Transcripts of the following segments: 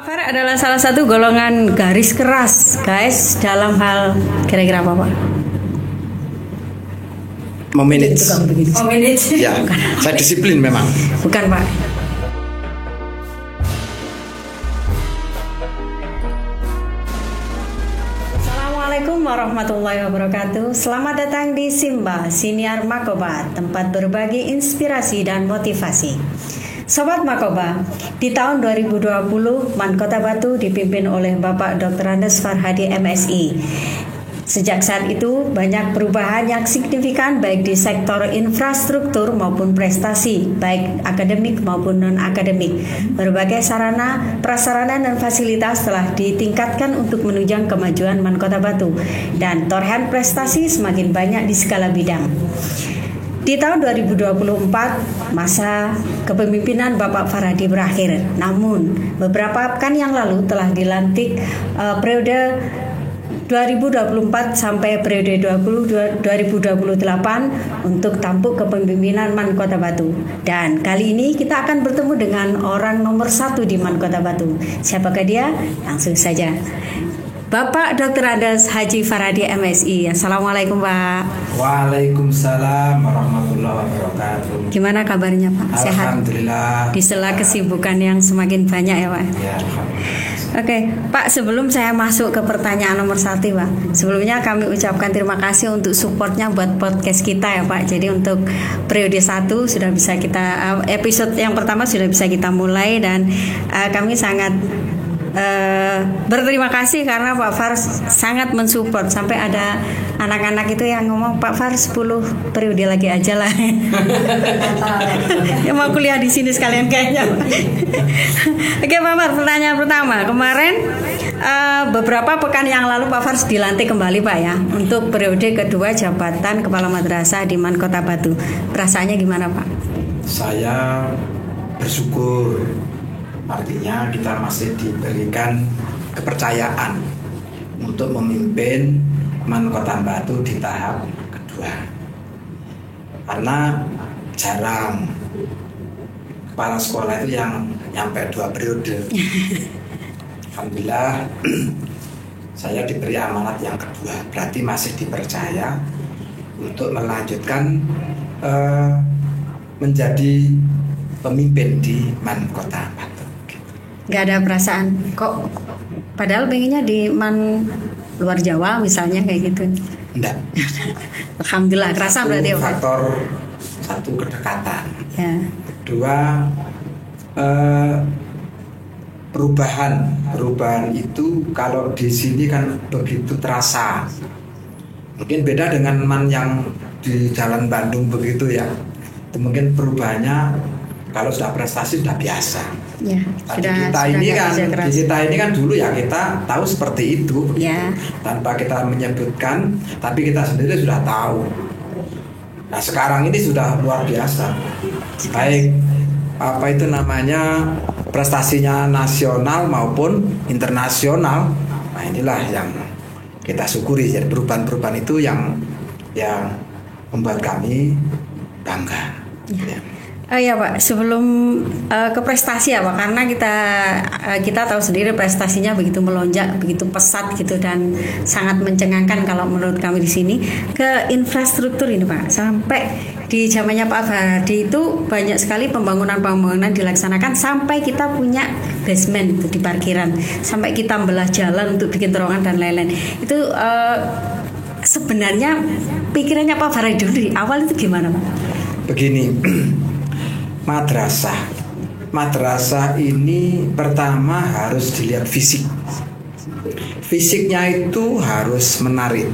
Far adalah salah satu golongan garis keras, guys, dalam hal kira-kira apa, Pak? Memanage. Manage. Ya, saya disiplin memang. Bukan, Pak. Assalamualaikum warahmatullahi wabarakatuh. Selamat datang di Simba, Siniar Makoba, tempat berbagi inspirasi dan motivasi. Sobat Makoba, di tahun 2020 Man Kota Batu dipimpin oleh Bapak Dr. Andes Farhadi MSI. Sejak saat itu banyak perubahan yang signifikan baik di sektor infrastruktur maupun prestasi, baik akademik maupun non-akademik. Berbagai sarana, prasarana dan fasilitas telah ditingkatkan untuk menunjang kemajuan Man Kota Batu dan torehan prestasi semakin banyak di segala bidang. Di tahun 2024, masa kepemimpinan Bapak Farhadi berakhir. Namun, beberapa pekan yang lalu telah dilantik periode 2024 sampai periode 2028 untuk tampuk kepemimpinan Man Kota Batu. Dan kali ini kita akan bertemu dengan orang nomor 1 di Man Kota Batu. Siapakah dia? Langsung saja. Bapak Dr. Andes Haji Farhadi MSI. Assalamualaikum, Pak. Waalaikumsalam warahmatullahi wabarakatuh. Gimana kabarnya, Pak? Sehat? Alhamdulillah. Di sela kesibukan yang semakin banyak ya, Pak? Ya, Oke, Pak, sebelum saya masuk ke pertanyaan nomor 1, Pak, sebelumnya kami ucapkan terima kasih untuk supportnya buat podcast kita ya, Pak. Jadi untuk periode 1 sudah bisa kita, episode yang pertama sudah bisa kita mulai dan kami sangat berterima kasih karena Pak Far sangat mensupport. Sampai ada anak-anak itu yang ngomong, Pak Far 10 periode lagi aja lah. Ya mau kuliah di sini sekalian kayaknya. Oke, Pak Far, pertanyaan pertama. Kemarin beberapa pekan yang lalu Pak Far dilantik kembali, Pak, ya, untuk periode kedua jabatan Kepala Madrasah di Man Kota Batu. Perasaannya gimana, Pak? saya bersyukur. Artinya kita masih diberikan kepercayaan untuk memimpin Man Kota Batu di tahap kedua. Karena jarang kepala sekolah itu yang nyampe 2 periode. Alhamdulillah saya diberi amanat yang kedua. Berarti masih dipercaya untuk melanjutkan menjadi pemimpin di Man Kota Batu. Gak ada perasaan kok padahal pengennya di luar Jawa misalnya kayak gitu? Enggak. Alhamdulillah, kerasa berarti, Pak. Faktor 1 kedekatan. Ya. 2 perubahan itu kalau di sini kan begitu terasa. Mungkin beda dengan Man yang di Jalan Bandung begitu ya. Itu mungkin perubahannya kalau sudah prestasi sudah biasa. Ya, Kita ini kan dulu ya kita tahu seperti itu, ya, tanpa kita menyebutkan, tapi kita sendiri sudah tahu. Nah sekarang ini sudah luar biasa, baik apa itu namanya prestasinya nasional maupun internasional. Nah inilah yang kita syukuri. Jadi perubahan-perubahan itu yang membuat kami bangga. Ya. Ya, Pak, sebelum ke prestasi ya, Pak, karena kita tahu sendiri prestasinya begitu melonjak, begitu pesat gitu dan sangat mencengangkan kalau menurut kami di sini. Ke infrastruktur ini, Pak, sampai di zamannya Pak Farhadi itu banyak sekali pembangunan dilaksanakan sampai kita punya basement itu di parkiran, sampai kita belah jalan untuk bikin terowongan dan lain-lain. Itu sebenarnya pikirannya Pak Farhadi dulu di awal itu gimana, Pak? Begini. Madrasah ini pertama harus dilihat fisik. Fisiknya itu harus menarik.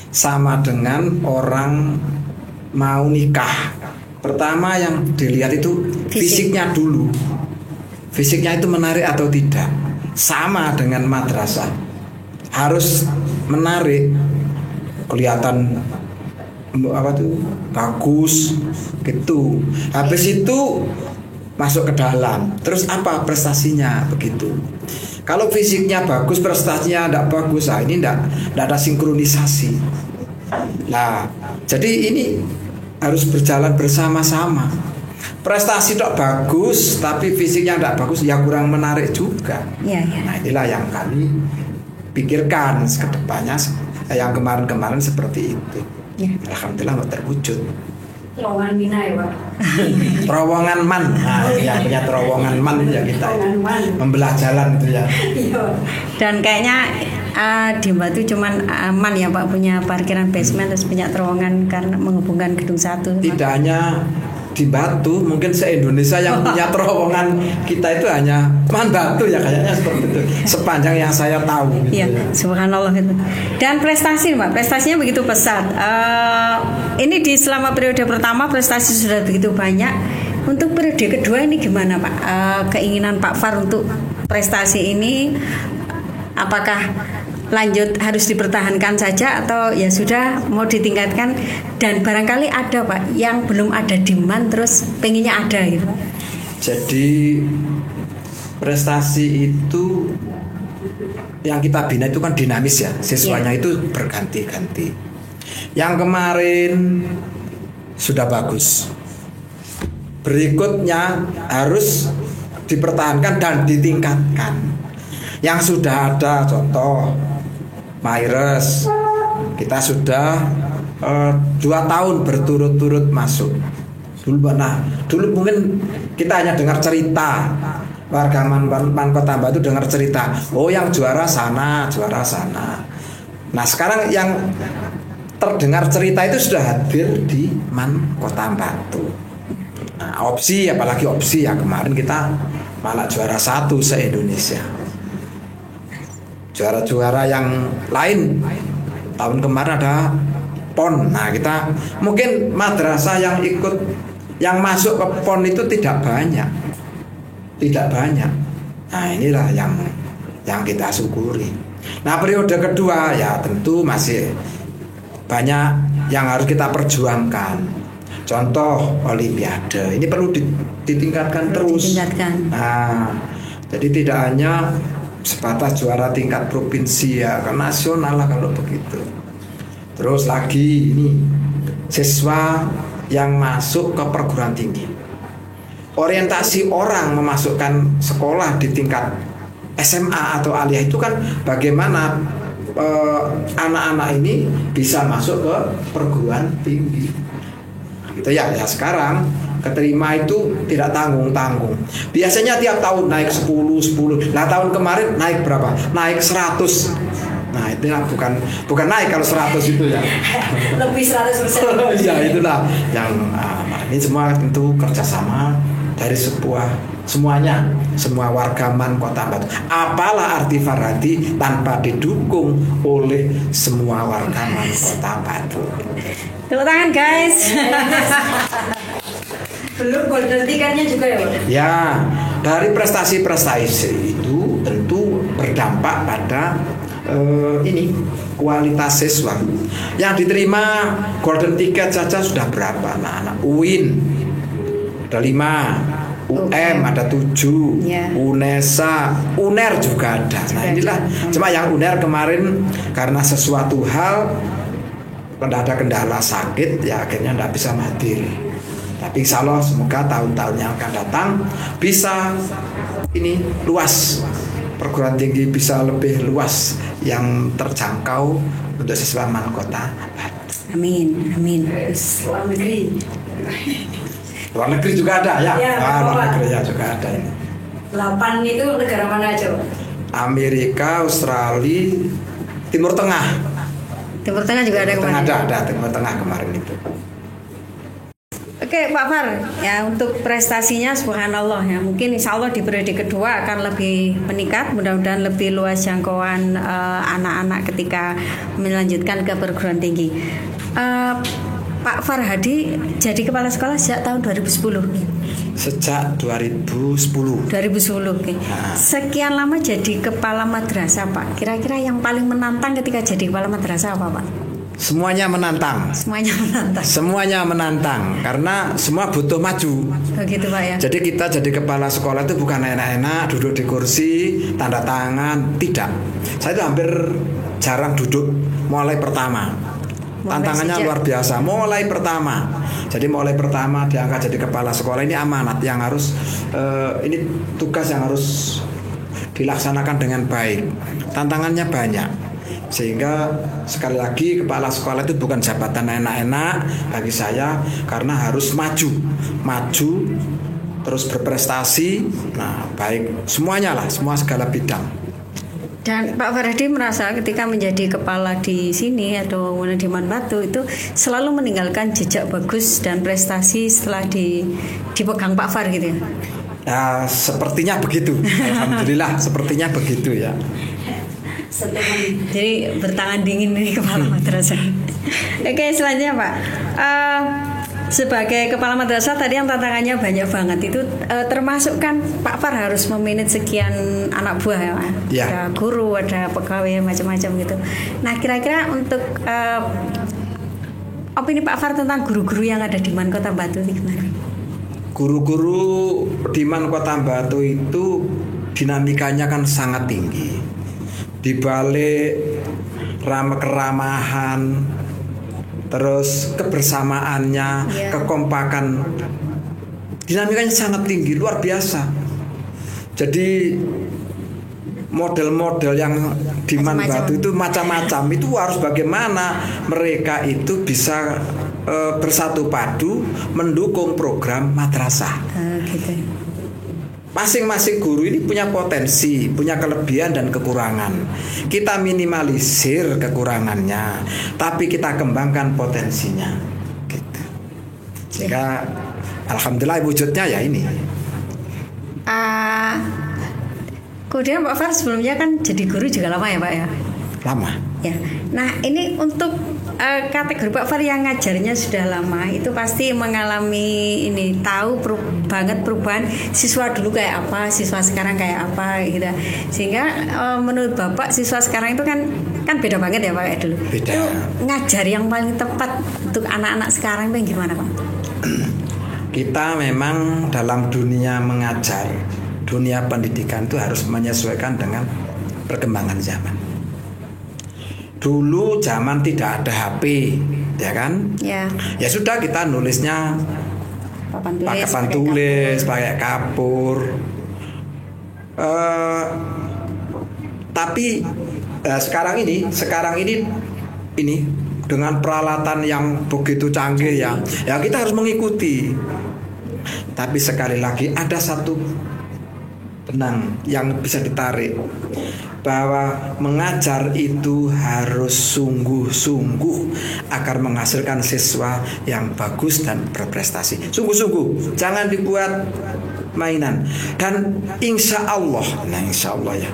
Sama dengan orang mau nikah. Pertama yang dilihat itu fisiknya dulu. Fisiknya itu menarik atau tidak. Sama dengan madrasah. Harus menarik, kelihatan bagus gitu. Habis itu masuk ke dalam. Terus apa prestasinya begitu. Kalau fisiknya bagus, prestasinya tidak bagus, ini tidak ada sinkronisasi. Nah, jadi ini harus berjalan bersama-sama. prestasi tok bagus tapi fisiknya tidak bagus ya kurang menarik juga. Iya, iya. Nah inilah yang kami pikirkan ke depannya, yang kemarin-kemarin seperti itu. Ya. Alhamdulillah terwujud. Terowongan Mina ya Pak. Terowongan man, nah yang punya terowongan man ya kita Terowongan man. membelah jalan itu ya. Iya. Dan kayaknya di Batu cuman aman ya Pak, punya parkiran basement terus punya terowongan karena menghubungkan gedung satu. Tidak hanya di Batu, mungkin se-Indonesia yang punya terowongan kita itu hanya Man Batu ya kayaknya seperti itu. Sepanjang yang saya tahu. Gitu Iya, ya. subhanallah itu. Dan prestasi Pak, prestasinya begitu pesat. Ini di selama periode pertama prestasi sudah begitu banyak. Untuk periode kedua ini gimana Pak? Keinginan Pak Far untuk prestasi ini apakah lanjut harus dipertahankan saja atau ya sudah mau ditingkatkan, dan barangkali ada Pak yang belum ada demand terus pengennya ada gitu. Jadi prestasi itu yang kita bina itu kan dinamis ya, siswanya itu berganti-ganti. Yang kemarin sudah bagus, berikutnya harus dipertahankan dan ditingkatkan. Yang sudah ada contoh Maires, kita sudah 2 tahun berturut-turut masuk. Dulu mungkin kita hanya dengar cerita, warga Man Kota Batu dengar cerita, oh yang juara sana, juara sana. Nah sekarang yang terdengar cerita itu sudah hadir di Man Kota Batu. Nah opsi, apalagi opsi ya, kemarin kita malah juara 1 se-Indonesia. Juara-juara yang lain tahun kemarin ada PON. Nah kita mungkin madrasah yang ikut, yang masuk ke PON itu tidak banyak. Nah inilah yang kita syukuri. Nah periode kedua ya tentu masih banyak yang harus kita perjuangkan. Contoh Olimpiade ini perlu ditingkatkan terus. Nah jadi tidak hanya sebatas juara tingkat provinsi ya, ke nasional lah kalau begitu. Terus lagi ini siswa yang masuk ke perguruan tinggi, orientasi orang memasukkan sekolah di tingkat SMA atau aliyah itu kan bagaimana anak-anak ini bisa masuk ke perguruan tinggi gitu ya. Ya sekarang keterima itu tidak tanggung-tanggung. Biasanya tiap tahun naik 10. Nah tahun kemarin naik berapa? Naik 100. Nah itulah bukan naik kalau 100 itu ya. Lebih 100%. Ya itulah yang ini semua tentu kerjasama dari semua warga Man Kota Batu. Apalah arti Farhadi tanpa didukung oleh semua warga Man Kota Batu. Tepuk tangan guys. Belum golden ticketnya juga ya Pak? Ya, dari prestasi-prestasi itu tentu berdampak pada ini kualitas siswa. Yang diterima golden ticket saja sudah berapa anak-anak? UIN ada 5, UM ada 7, Ya. UNESA, UNER juga ada. Nah inilah, cuma yang UNER kemarin karena sesuatu hal ada kendala sakit ya akhirnya tidak bisa hadir. Tapi insya Allah semoga tahun-tahun yang akan datang bisa ini luas, perguruan tinggi bisa lebih luas yang terjangkau untuk siswa Man Kota Batu. Amin. Luar negeri. Luar negeri juga ada ya? Ya, Luar negeri ya juga ada ini. 8 itu negara mana aja Pak? Amerika, Australia, Timur Tengah. Timur Tengah juga ada kemarin. Ada Timur Tengah kemarin itu. Oke Pak Far, ya untuk prestasinya subhanallah ya, mungkin insya Allah di periode kedua akan lebih meningkat, mudah-mudahan lebih luas jangkauan anak-anak ketika melanjutkan ke perguruan tinggi. Pak Farhadi jadi kepala sekolah sejak tahun 2010. Sejak 2010. 2010, oke. Sekian lama jadi kepala madrasah Pak. Kira-kira yang paling menantang ketika jadi kepala madrasah apa Pak? Semuanya menantang. Semuanya menantang karena semua butuh maju. Begitu Pak ya. Jadi kita jadi kepala sekolah itu bukan enak-enak duduk di kursi tanda tangan, tidak. Saya itu hampir jarang duduk mulai pertama. Tantangannya luar biasa. Mulai pertama diangkat jadi kepala sekolah, ini amanat yang harus ini tugas yang harus dilaksanakan dengan baik. Tantangannya banyak. Sehingga sekali lagi kepala sekolah itu bukan jabatan enak-enak bagi saya, karena harus maju terus berprestasi. Nah, baik semuanya lah, semua segala bidang. Dan Pak Farhadi merasa ketika menjadi kepala di sini atau manajemen Batu itu selalu meninggalkan jejak bagus dan prestasi setelah dipegang Pak Far gitu ya? Ya, sepertinya begitu. Alhamdulillah, sepertinya begitu ya. Jadi bertangan dingin nih kepala madrasah. Oke, selanjutnya Pak. Sebagai kepala madrasah tadi yang tantangannya banyak banget itu termasuk kan Pak Far harus memanage sekian anak buah ya Pak. Ya. Ada guru, ada pegawai macam-macam gitu. Nah, kira-kira untuk opini Pak Far tentang guru-guru yang ada di Man Kota Batu itu gimana? Guru-guru di Man Kota Batu itu dinamikanya kan sangat tinggi. Di balik keramahan, terus kebersamaannya, kekompakan, dinamikanya sangat tinggi, luar biasa. Jadi model-model yang di Man Batu itu macam-macam. Itu harus bagaimana mereka itu bisa bersatu padu mendukung program madrasah. Gitu. Masing-masing guru ini punya potensi, punya kelebihan dan kekurangan. Kita minimalisir kekurangannya, tapi kita kembangkan potensinya. Gitu. Sehingga alhamdulillah wujudnya ya ini. Kemudian Pak Far sebelumnya kan jadi guru juga lama ya Pak ya? Lama. Ya. Nah, ini untuk kategori Pak Far yang ngajarnya sudah lama itu pasti mengalami ini tahu banget perubahan siswa dulu kayak apa, siswa sekarang kayak apa gitu. Sehingga menurut Bapak siswa sekarang itu kan beda banget ya Pak kayak dulu. Beda. Itu ngajar yang paling tepat untuk anak-anak sekarang itu gimana Pak? Kita memang dalam dunia mengajar, dunia pendidikan itu harus menyesuaikan dengan perkembangan zaman. Dulu zaman tidak ada HP, ya kan? Ya. Ya sudah kita nulisnya pakai tulis, pakai kapur. Tapi sekarang ini dengan peralatan yang begitu canggih ya kita harus mengikuti. Tapi sekali lagi ada satu benang yang bisa ditarik, bahwa mengajar itu harus sungguh-sungguh agar menghasilkan siswa yang bagus dan berprestasi. Sungguh-sungguh, jangan dibuat mainan. Dan insya Allah ya,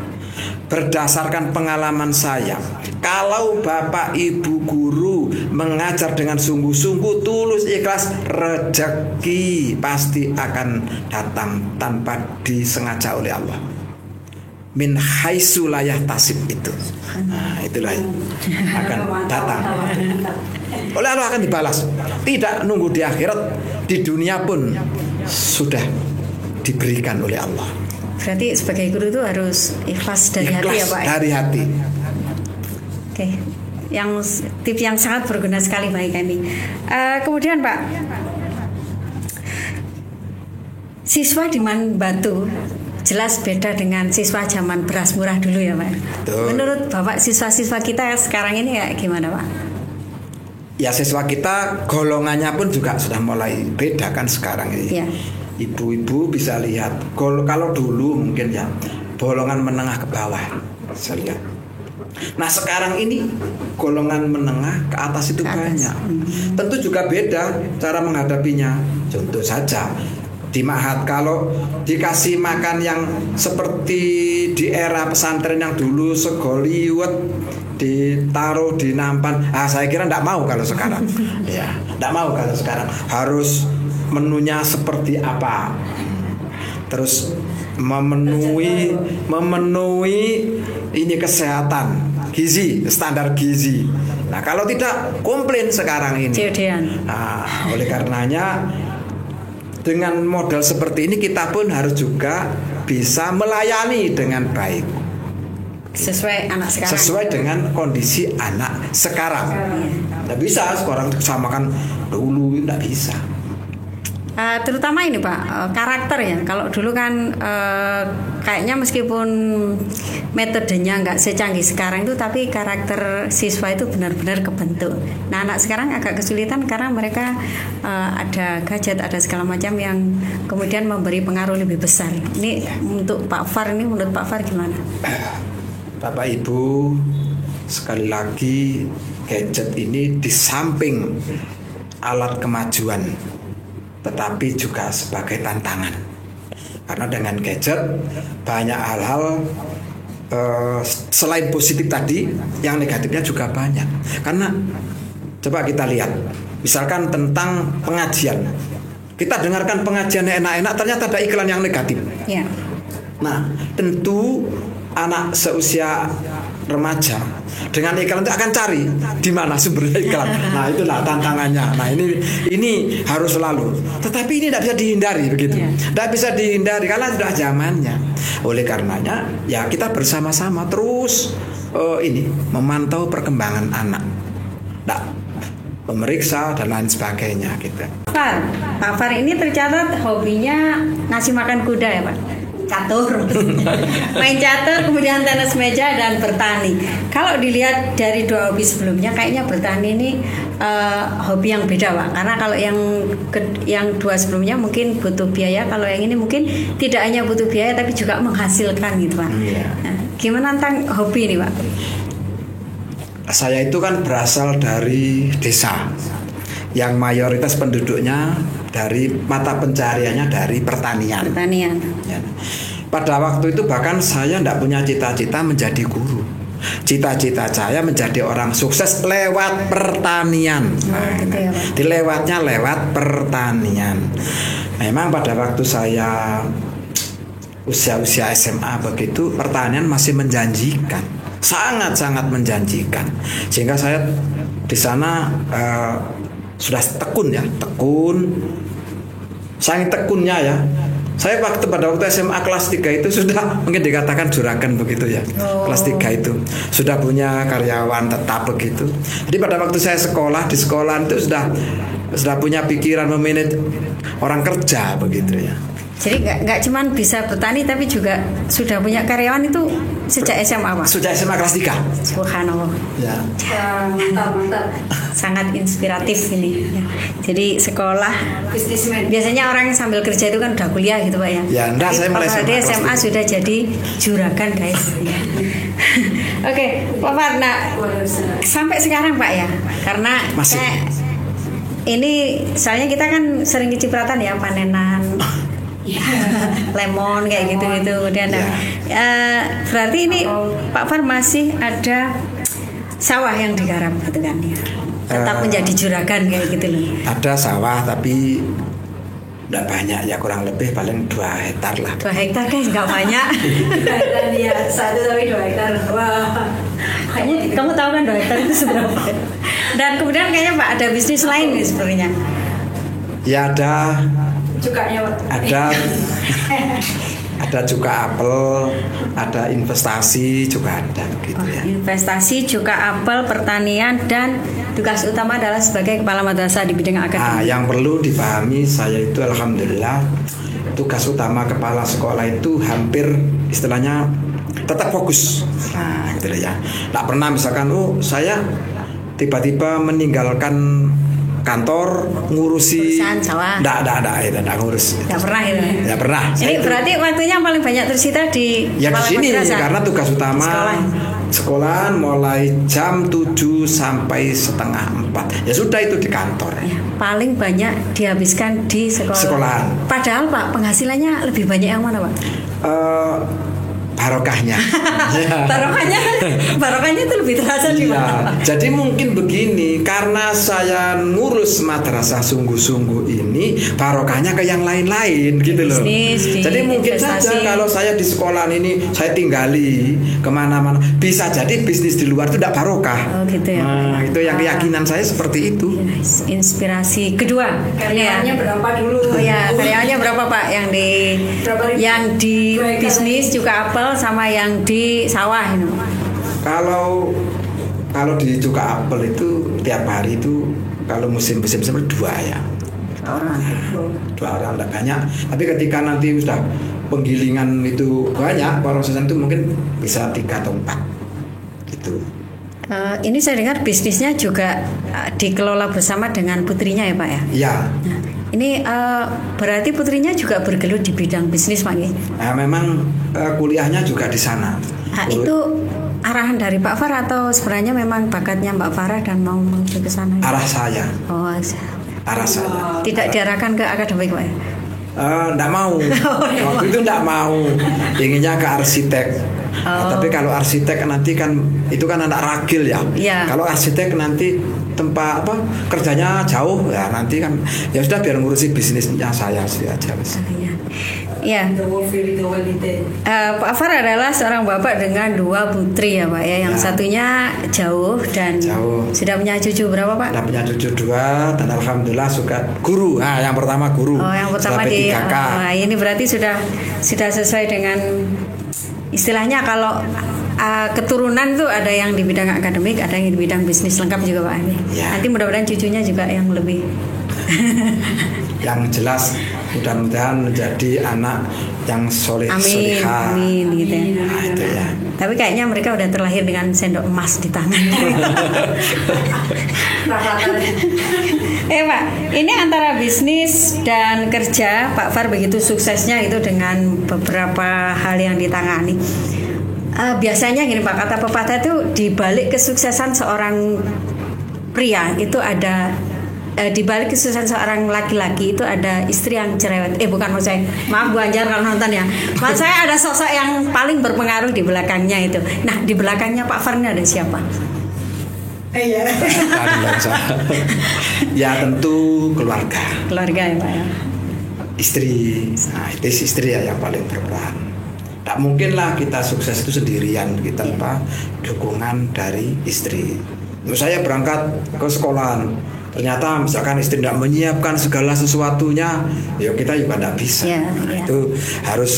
berdasarkan pengalaman saya, kalau Bapak Ibu guru mengajar dengan sungguh-sungguh, tulus, ikhlas, rezeki pasti akan datang tanpa disengaja oleh Allah. Min haitsu la yahtasib itu. Nah, itulah akan datang. Oleh Allah akan dibalas. Tidak nunggu di akhirat, di dunia pun sudah diberikan oleh Allah. Berarti sebagai guru itu harus ikhlas dari hati ya Pak? Dari hati. Oke. Yang tips yang sangat berguna sekali bagi kami. Kemudian Pak, siswa di Man Batu jelas beda dengan siswa zaman beras murah dulu ya Pak. Betul. Menurut Bapak siswa-siswa kita sekarang ini ya gimana Pak? Ya siswa kita golongannya pun juga sudah mulai beda kan sekarang ini. Ya. Ibu-ibu bisa lihat kalau dulu mungkin ya golongan menengah ke bawah saya lihat. Nah sekarang ini golongan menengah ke atas itu banyak. Tentu juga beda cara menghadapinya. Contoh saja di Ma'had, kalau dikasih makan yang seperti di era pesantren yang dulu sego liwet ditaruh di nampan, saya kira tidak mau kalau sekarang. Ya, tidak mau kalau sekarang. Harus menunya seperti apa? Terus memenuhi ini kesehatan, gizi, standar gizi. Nah, kalau tidak komplain sekarang ini. Nah, oleh karenanya dengan modal seperti ini kita pun harus juga bisa melayani dengan baik. Sesuai anak sekarang. Sesuai dengan kondisi anak sekarang. Nggak bisa sekarang disamakan dulu, nggak bisa. Terutama ini Pak, karakter ya. Kalau dulu kan kayaknya meskipun metodenya nggak secanggih sekarang itu, tapi karakter siswa itu benar-benar kebentuk. Nah anak sekarang agak kesulitan karena mereka ada gadget, ada segala macam yang kemudian memberi pengaruh lebih besar. Ini untuk Pak Far, ini menurut Pak Far gimana? Bapak Ibu, sekali lagi gadget ini di samping alat kemajuan, tetapi juga sebagai tantangan. Karena dengan gadget banyak hal-hal selain positif tadi, yang negatifnya juga banyak. Karena coba kita lihat, misalkan tentang pengajian, kita dengarkan pengajian enak-enak, ternyata ada iklan yang negatif. Ya. Nah, tentu anak seusia remaja dengan iklan itu akan cari di mana sumbernya iklan. Nah, itulah tantangannya. Nah, ini harus selalu. Tetapi ini tidak bisa dihindari begitu. Tidak bisa dihindari karena sudah zamannya. Oleh karenanya, ya kita bersama-sama terus ini memantau perkembangan anak. Nah, memeriksa dan lain sebagainya gitu. Pak Far ini tercatat hobinya ngasih makan kuda ya Pak? Catur, main catur, kemudian tenis meja dan bertani. Kalau dilihat dari dua hobi sebelumnya, kayaknya bertani ini hobi yang beda Pak. Karena kalau yang dua sebelumnya mungkin butuh biaya, kalau yang ini mungkin tidak hanya butuh biaya tapi juga menghasilkan gitu Pak. Nah, gimana tentang hobi ini Pak? Saya itu kan berasal dari desa yang mayoritas penduduknya dari mata pencariannya dari pertanian. Ya. Pada waktu itu bahkan saya tidak punya cita-cita menjadi guru. Cita-cita saya menjadi orang sukses lewat pertanian. Dilewatnya lewat pertanian. Memang pada waktu saya usia SMA begitu, pertanian masih menjanjikan, sangat-sangat menjanjikan. Sehingga saya di sana sudah tekun. Saking tekunnya ya. Saya pada waktu SMA kelas 3 itu sudah mungkin dikatakan juragan begitu ya. Kelas 3 itu sudah punya karyawan tetap begitu. Jadi pada waktu saya sekolah, di sekolah itu sudah punya pikiran memanage orang kerja begitu ya. Jadi nggak cuma bisa bertani tapi juga sudah punya karyawan itu sejak SMA Pak? Sejak SMA kelas 3. Subhanallah. Ya. Mantap. Sangat inspiratif ini. Ya. Jadi sekolah Bisnismen. biasanya orang yang sambil kerja itu kan udah kuliah gitu Pak ya. Ya, enggak, saya mulai SMA, SMA sudah jadi juragan guys. Oke, Pak Farna, sampai sekarang Pak ya, karena masih. Ini soalnya kita kan sering kecipratan ya panenan. Lemon kayak gitu-gitu. Kemudian berarti ini Pak Far masih ada sawah yang digarap gitu kan ya. Tetap menjadi juragan kayak gitu loh. Ada sawah tapi tidak banyak ya, kurang lebih paling 2 hektar lah. 2 hektar guys, nggak banyak. Ya, 1 tapi 2 hektar. Wah. Kamu tahu kan 2 hektar itu seberapa? Dan kemudian kayaknya Pak ada bisnis lain nih sebenarnya. Ya ada. Cukanya Pak. Ada juga apel, ada investasi juga ada gitu ya. Investasi, juga apel, pertanian, dan tugas utama adalah sebagai kepala madrasah di bidang akademik. Yang perlu dipahami, saya itu alhamdulillah tugas utama kepala sekolah itu hampir istilahnya tetap fokus. Nah, gitu ya. Nggak pernah misalkan, saya tiba-tiba meninggalkan kantor ngurusi sawah. Enggak ngurus. Enggak pernah itu. Enggak pernah. Ini berarti waktunya paling banyak tersita di sini madrasah. Karena tugas utama sekolahan mulai jam 7 sampai setengah 4. Ya sudah itu di kantor. Ya, paling banyak dihabiskan di sekolahan. Padahal Pak, penghasilannya lebih banyak yang mana Pak? Barokahnya. Barokahnya itu lebih terasa di mana? Jadi mungkin begini, karena saya ngurus madrasah sungguh-sungguh ini, barokahnya ke yang lain-lain gitu loh. Jadi mungkin saja kalau saya di sekolah ini saya tinggali kemana-mana, bisa jadi bisnis di luar itu tidak barokah. Oh gitu ya. Nah, itu yang keyakinan saya seperti itu. Inspirasi kedua. Karyawannya berapa dulu? Oh ya, karyawannya berapa Pak? Yang di bisnis juga apa? apel sama yang di sawah ini. Kalau di cuka apel itu tiap hari itu kalau musim seperti 2 ya. Orang. 2 orang tidak banyak. Tapi ketika nanti sudah penggilingan itu banyak, prosesan itu mungkin bisa 3 atau 4 gitu. Ini saya dengar bisnisnya juga dikelola bersama dengan putrinya ya Pak ya? Iya. Nah, ini berarti putrinya juga bergelut di bidang bisnis Pak ya? Nah, memang kuliahnya juga di sana. Nah, itu arahan dari Pak Far atau sebenarnya memang bakatnya Mbak Farah dan mau menuju ke sana? Arah saya. Oh, Arah saya. tidak diarahkan ke akademik Pak ya? Enggak mau. Waktu itu enggak mau. Inginnya ke arsitek. Tapi kalau arsitek nanti kan itu kan anak ragil ya. Iya. Kalau arsitek nanti tempat kerjanya jauh ya, nanti kan ya sudah biar ngurusi bisnisnya saya sih aja. Iya. Pak Far adalah seorang bapak dengan 2 putri ya Pak ya. Yang satunya jauh dan sudah punya cucu berapa Pak? Sudah punya cucu 2 dan alhamdulillah suka guru. Nah, yang pertama guru. Oh, yang pertama di ini berarti sudah sesuai dengan istilahnya kalau keturunan tuh ada yang di bidang akademik, ada yang di bidang bisnis lengkap juga Pak. Ya. Nanti mudah-mudahan cucunya juga yang lebih. Yang jelas mudah-mudahan menjadi anak yang solehah. Amin gitu ya. Nah, itu ya. Tapi kayaknya mereka udah terlahir dengan sendok emas di tangan. Pak, ini antara bisnis dan kerja Pak Far begitu suksesnya itu dengan beberapa hal yang ditangani. Biasanya gini Pak, kata pepatah itu di balik kesuksesan seorang pria itu ada di balik kesuksesan seorang laki-laki itu ada istri yang cerewet. Bukan maksud saya. Maaf Bu Anjar kalau nonton ya. Maksud saya ada sosok yang paling berpengaruh di belakangnya itu. Nah, di belakangnya Pak Far ini ada siapa? Iya. Ya tentu keluarga. Keluarga ya Pak ya. Istri. Nah, itu istri ya yang paling berperan. Tak mungkin lah kita sukses itu sendirian, kita tanpa dukungan dari istri. Saya berangkat ke sekolahan, ternyata misalkan istri tidak menyiapkan segala sesuatunya, ya kita juga tidak bisa. Itu harus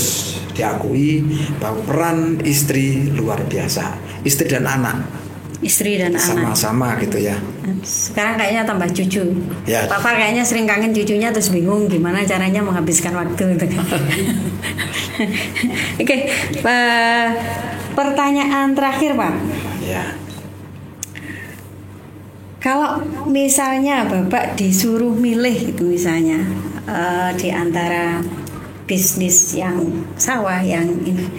diakui bahwa peran istri luar biasa. Istri dan anak. Istri dan sama-sama anak. Gitu ya. Sekarang kayaknya tambah cucu. Ya. Pak Far kayaknya sering kangen cucunya terus bingung gimana caranya menghabiskan waktu gitu. Oke, pertanyaan terakhir Pak. Ya. Kalau misalnya Bapak disuruh milih itu misalnya di antara bisnis yang sawah yang ini,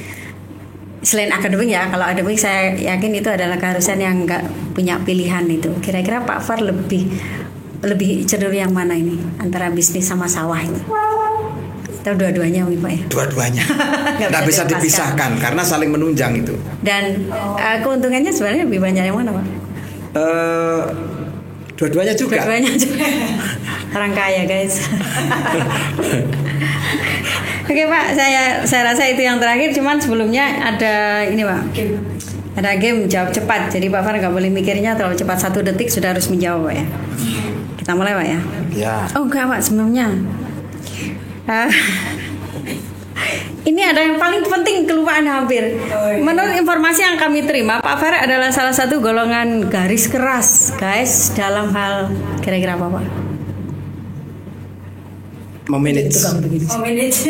selain akademik ya, kalau akademik saya yakin itu adalah keharusan yang nggak punya pilihan itu. Kira-kira Pak Far lebih cenderung yang mana ini antara bisnis sama sawah ini? Atau dua-duanya Pak ya? Dua-duanya. Nggak bisa dipisahkan karena saling menunjang itu. Dan keuntungannya sebenarnya lebih banyak yang mana Pak? Dua-duanya juga. Orang kaya guys. Oke Pak, saya rasa itu yang terakhir. Cuman sebelumnya ada ini Pak. Ada game jawab cepat. Jadi Pak Far nggak boleh mikirnya terlalu cepat, 1 detik sudah harus menjawab Pak ya. Kita mulai Pak ya. Ya. Oh enggak Pak, sebelumnya. Ini ada yang paling penting kelupaan hampir. Menurut informasi yang kami terima, Pak Far adalah salah satu golongan garis keras, guys, dalam hal kira-kira apa Pak? Memanage.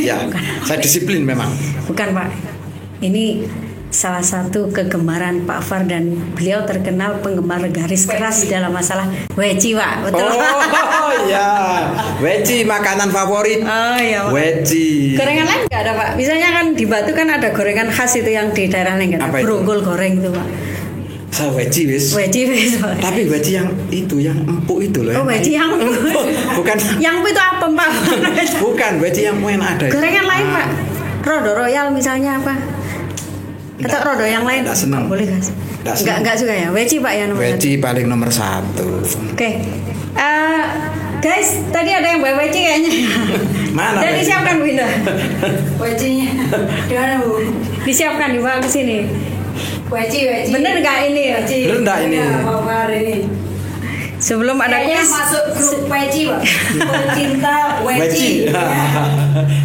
Ya, saya disiplin memang. Bukan Pak. Ini salah satu kegemaran Pak Far dan beliau terkenal penggemar garis keras dalam masalah weci Pak. Betul? Oh iya, weci makanan favorit. Oh iya Pak. Weci. Gorengan lain nggak ada Pak? Misalnya kan di Batu kan ada gorengan khas itu yang di daerah lain kan? Grogol goreng itu Pak. Saya weci wis. Weci wis Pak. Tapi weci yang itu yang empuk itu loh. Oh weci yang empuk. Bukan. Yang empuk itu apa Pak? Bukan weci yang enak ada. Gorengan lain Pak. Rodo Royal misalnya apa? Atau rodo yang lain? Enggak senang. Boleh guys. Enggak suka ya. Weci Pak ya nomor 1. Weci paling nomor 1. Oke. Guys, tadi ada yang bawa weci kayaknya. Mana? Dan disiapkan Bu Indah. Wecinya. Di mana Bu? Disiapkan dibawa ke sini. Weci. Bener nggak ini? Weci. Bener nggak ini? Pak Far ini. Sebelum ada Kayaknya kuis masuk grup Peci, Pak. Pecinta Weci.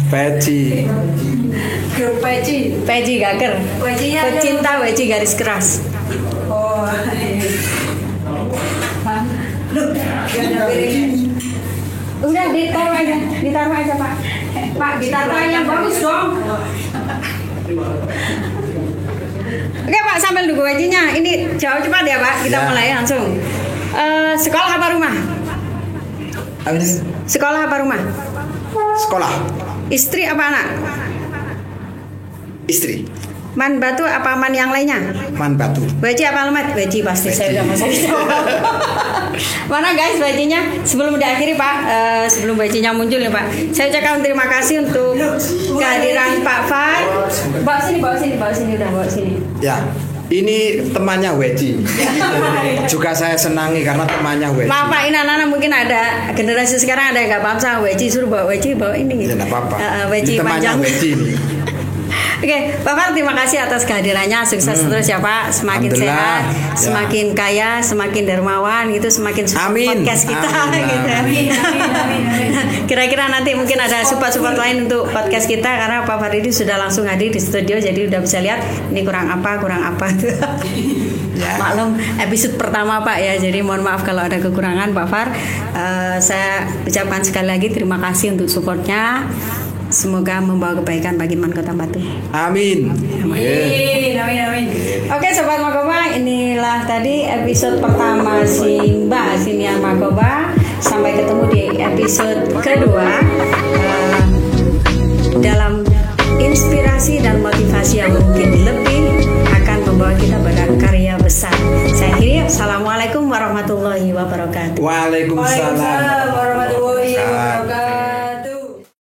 Peci. Grup Peci. Peci Gaker. Wecinya ada. Pecinta Weci garis keras. Oh. Loh, gak ada piringnya. Udah ditaruh aja Pak. Pak ditaruh yang bagus dong. Oke Pak, sambil nunggu wajinya. Ini jawab cepat ya Pak. Kita Ya. mulai langsung. Sekolah apa rumah? Sekolah apa rumah? Sekolah. Istri apa anak? Istri. Man batu apa man yang lainnya? Man batu. Weci apa alamat? Weci pasti saya udah masuk. Mana guys wajinya? Sebelum diakhiri Pak, sebelum wajinya muncul ya Pak, saya ucapkan terima kasih untuk kehadiran Pak Far. Bawa sini, udah bawa sini. Ya. Ini temannya Weji. Juga saya senangi karena temannya Weji. Maaf Pak, ini anak-anak mungkin ada generasi sekarang ada yang nggak paham sama Weji, suruh bawa Weji bawa ini. Ya, enggak apa-apa. Weji Ini temannya panjang. Weji ini. Oke, Pak Far, terima kasih atas kehadirannya. Sukses terus ya Pak. Semakin Alhamdulillah. sehat, Ya. semakin kaya, semakin dermawan gitu, semakin support Amin. podcast kita Amin. gitu. Amin. Kira-kira nanti mungkin ada support-support lain untuk podcast kita karena Pak Faridi sudah langsung hadir di studio jadi udah bisa lihat ini kurang apa tuh. Ya. Maklum episode pertama Pak ya, jadi mohon maaf kalau ada kekurangan Pak Far. Saya ucapkan sekali lagi terima kasih untuk supportnya. Semoga membawa kebaikan bagi Man Kota Batu. Amin. Amin. Oke Sobat Makoba, inilah tadi episode pertama Simba Siniar Makoba. Sampai ketemu di episode kedua dalam inspirasi dan motivasi yang mungkin lebih akan membawa kita pada karya besar. Saya akhiri, Assalamualaikum warahmatullahi wabarakatuh. Waalaikumsalam.